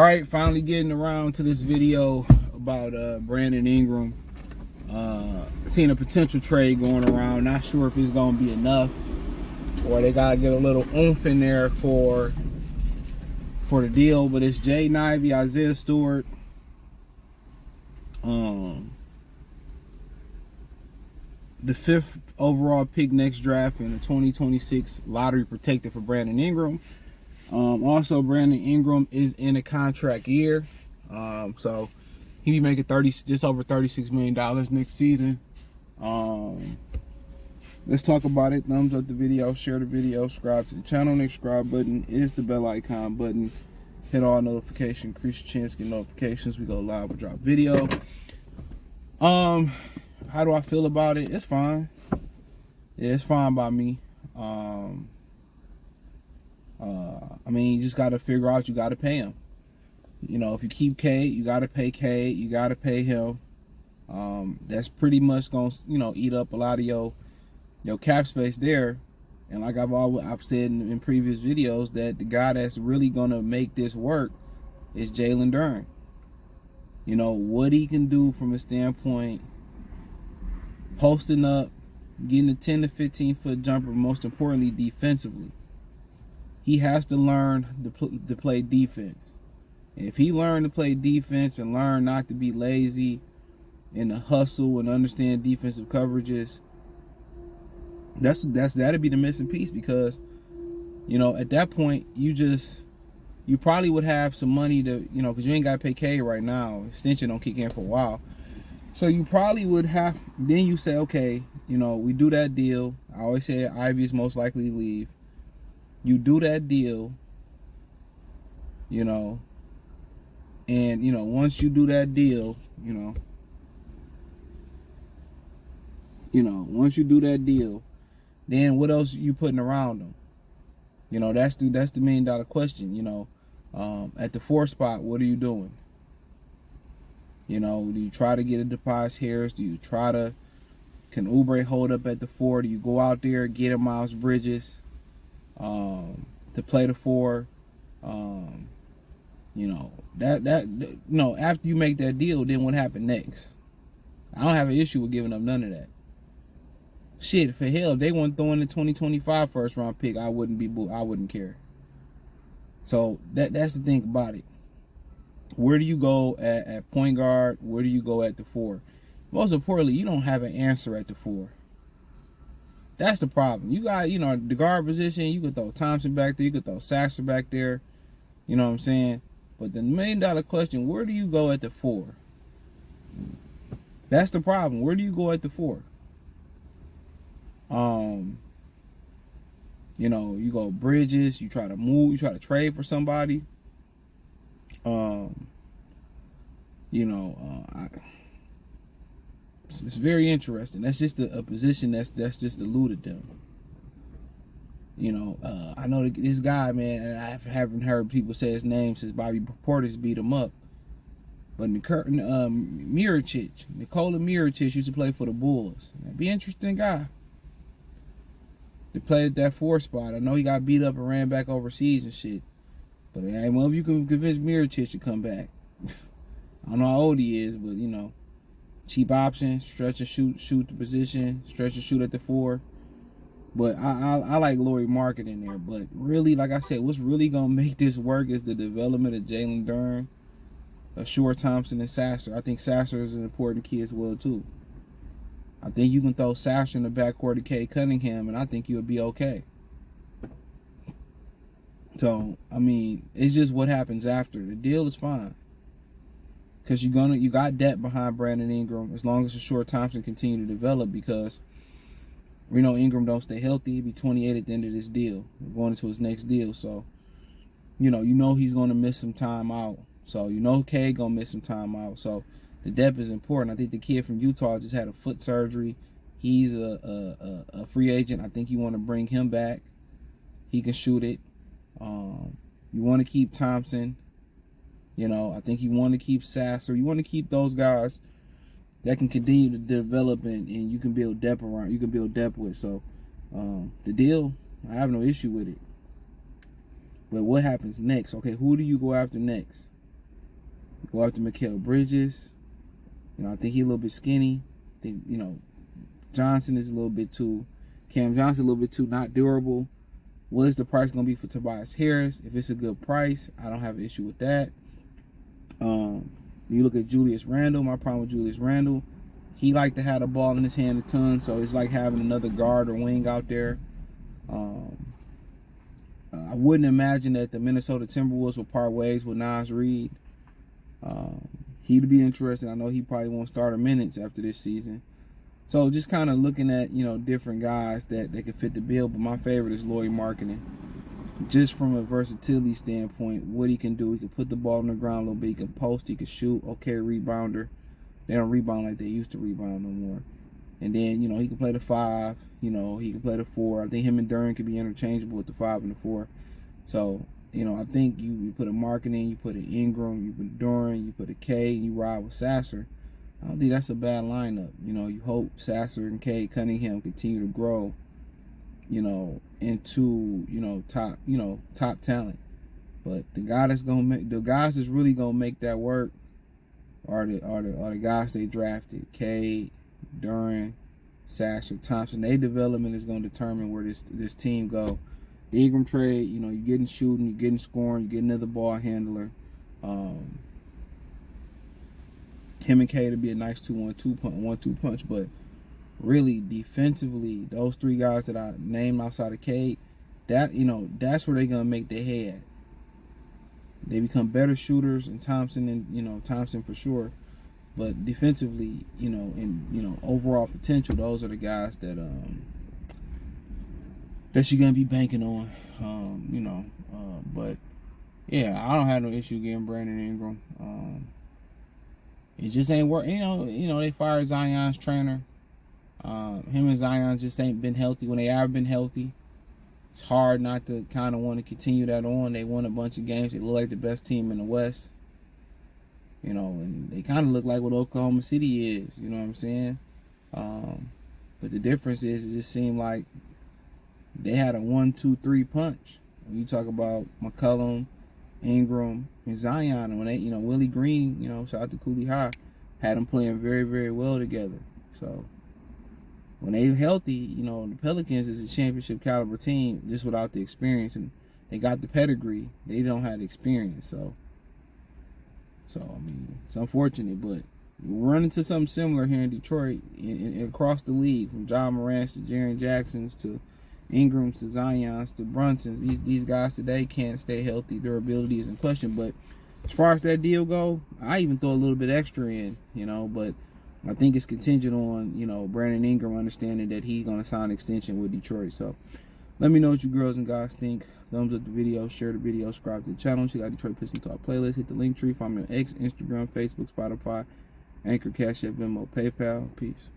Alright, finally getting around to this video about Brandon Ingram. Seeing a potential trade going around. Not sure if it's going to be enough, or they got to get a little oomph in there for the deal. But it's Jaden Ivey, Isaiah Stewart, the 5th overall pick next draft, in the 2026 lottery protected for Brandon Ingram. Also, Brandon Ingram is in a contract year, so he be making just over $36 million next season. Let's talk about it. Thumbs up the video, share the video, subscribe to the channel. Next subscribe button is the bell icon button. Hit all notifications, increase your chance to get notifications. We go live, we drop video. How do I feel about it? It's fine. Yeah, it's fine by me. I mean, you just got to figure out, you got to pay him. You know, if you keep Cade, you got to pay Cade. You got to pay him. That's pretty much going to, eat up a lot of your cap space there. And like I've said in previous videos, that the guy that's really going to make this work is Jalen Duren. You know, what he can do from a standpoint, posting up, getting a 10 to 15 foot jumper, most importantly, defensively. He has to learn to play defense. And if he learn to play defense and learn not to be lazy and to hustle and understand defensive coverages, that'd be the missing piece. Because, at that point, you probably would have some money to, because you ain't got to pay K right now. Extension don't kick in for a while. So you probably would have, then you say, okay, we do that deal. I always say Ivy is most likely to leave. You do that deal, and, once you do that deal, once you do that deal, then what else are you putting around them? That's the $1 million question. At the 4 spot, what are you doing? Do you try to get a Tobias Harris? Do you can Oubre hold up at the 4? Do you go out there, get a Miles Bridges to play the 4? After you make that deal, then what happened next? I don't have an issue with giving up none of that. Shit, for hell, if they weren't throwing the 2025 first round pick, I wouldn't care. So that's the thing about it. Where do you go at point guard? Where do you go at the 4? Most importantly, you don't have an answer at the 4. That's the problem. You got, the guard position, you could throw Thompson back there, you could throw Sasser back there. You know what I'm saying? But the $1 million question, where do you go at the 4? That's the problem. Where do you go at the 4? You go Bridges, you try to move, you try to trade for somebody. It's very interesting. That's just a position that's just eluded them. I know this guy, man, and I haven't heard people say his name since Bobby Portis beat him up. But Nikola Mirotic used to play for the Bulls. That'd be an interesting guy to play at that 4 spot. I know he got beat up and ran back overseas and shit. But if you can convince Mirotic to come back. I don't know how old he is, but cheap option, stretch and shoot the position, stretch and shoot at the 4. But I like Lauri Markkanen in there. But really, like I said, what's really gonna make this work is the development of Jalen Duren, Shore Thompson, and Sasser. I think Sasser is an important key as well too. I think you can throw Sasser in the backcourt to Cade Cunningham, and I think you'll be okay. So I mean, it's just what happens after. The deal is fine. Because you got depth behind Brandon Ingram as long as Shore Thompson continue to develop, because we know Ingram don't stay healthy. He'll be 28 at the end of this deal, going into his next deal. So, you know he's going to miss some time out. So, Cade going to miss some time out. So, the depth is important. I think the kid from Utah just had a foot surgery. He's a free agent. I think you want to bring him back. He can shoot it. You want to keep Thompson. I think you want to keep Sasser. You want to keep those guys that can continue to develop and you can build depth around. You can build depth with. So the deal, I have no issue with it. But what happens next? Okay, who do you go after next? Go after Mikal Bridges. I think he's a little bit skinny. I think, Johnson is a little bit too, Cam Johnson a little bit too not durable. What is the price going to be for Tobias Harris? If it's a good price, I don't have an issue with that. You look at Julius Randle. My problem with Julius Randle, he liked to have the ball in his hand a ton, so it's like having another guard or wing out there. I wouldn't imagine that the Minnesota Timberwolves will part ways with Naz Reid. He'd be interesting. I know he probably won't start a minutes after this season. So just kind of looking at, different guys that can fit the bill. But my favorite is Lauri Markkanen. Just from a versatility standpoint, what he can do. He can put the ball on the ground a little bit. He can post. He can shoot. Okay, rebounder. They don't rebound like they used to rebound no more. And then, he can play the 5. He can play the 4. I think him and Duren could be interchangeable with the 5 and the 4. So, I think you put a Markkanen, you put an Ingram, you put Duren, you put a K, and you ride with Sasser. I don't think that's a bad lineup. You hope Sasser and Cade Cunningham continue to grow, into, top talent. But the guys that's really gonna make that work are the guys they drafted. Cade, Duren, Sasser, Thompson. Their development is gonna determine where this team go. The Ingram trade, you're getting shooting, you're getting scoring, you're getting another ball handler. Him and Cade would be a nice 1-2 punch, but really defensively, those 3 guys that I named outside of Cade, that's where they're gonna make their head. They become better shooters, and Thompson for sure. But defensively, and overall potential, those are the guys that you're gonna be banking on. But yeah, I don't have no issue getting Brandon Ingram. It just ain't work. They fired Zion's trainer. Him and Zion just ain't been healthy when they have been healthy. It's hard not to kind of want to continue that on. They won a bunch of games. They look like the best team in the West. And they kind of look like what Oklahoma City is. You know what I'm saying? But the difference is, it just seemed like they had a 1-2-3 punch. When you talk about McCollum, Ingram, and Zion, and when they, Willie Green, shout out to Cooley High, had them playing very, very well together. So when they're healthy, the Pelicans is a championship caliber team just without the experience, and they got the pedigree. They don't have the experience. So I mean, it's unfortunate, but we're running into something similar here in Detroit and across the league, from John Morant's to Jaren Jackson's to Ingrams to Zion's to Brunson's. These guys today can't stay healthy. Their ability is in question. But as far as that deal go, I even throw a little bit extra in, but I think it's contingent on, Brandon Ingram understanding that he's going to sign an extension with Detroit. So let me know what you girls and guys think. Thumbs up the video, share the video, subscribe to the channel, check out Detroit Pistons Talk playlist, hit the link tree, find me on X, Instagram, Facebook, Spotify, Anchor, Cash App, Venmo, PayPal. Peace.